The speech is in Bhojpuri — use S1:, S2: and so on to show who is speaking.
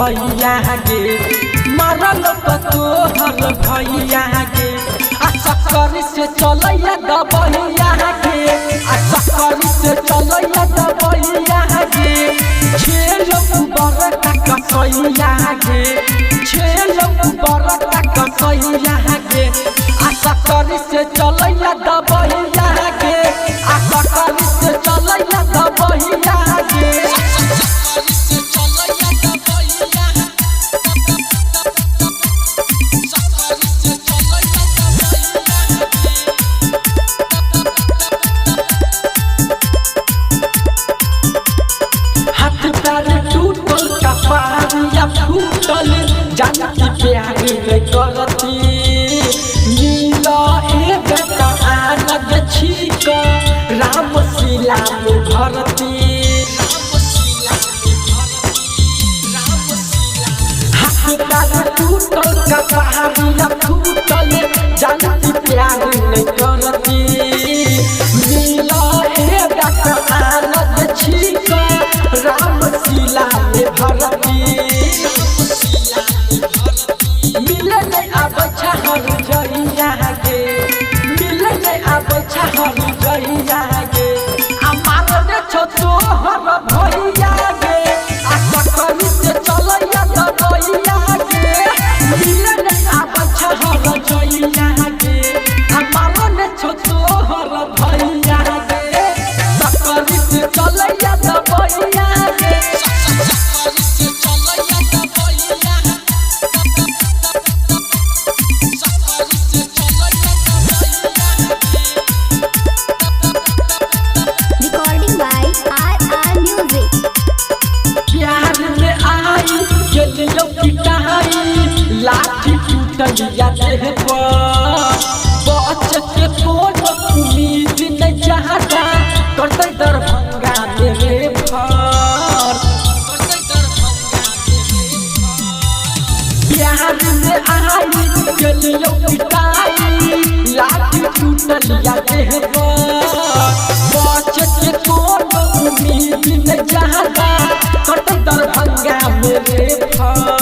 S1: भैया गे मारल तोहर भैया गे चक्कर से चलैया दबैया गे चक्कर से चलैया दबैया गे छेल बरका कसैया गे छेल बरका कसैया गे चक्कर से चलैया दबैया गे चक्कर से चलैया दबैया गे टूटल कपारिया फूटल जानती प्यार में करती नीला एक आनंद छीक राम शिला में भरती टूटल कपारिया फूटल जानती प्यार में करती नीला एक आनंद छीक राम शिला में भरती मिलने अब छहर जइया गे मिलने अब छहर जइया गे मारने छो तोहर भैया गे चक्कर से चलैया दबैया गे मिलने अब छहर जइया गे मारने छो तोहर भैया गे चक्कर से चलैया दबैया लाठी टूटलिया देह पर बच के कोनो उम्मीद न जाता करते दरभंगा मेरे भर बिहार में आई गलियों पिटाई लाठी टूटलिया देह पर बच के कोनो उम्मीद न जाता करते दरभंगा मेरे भर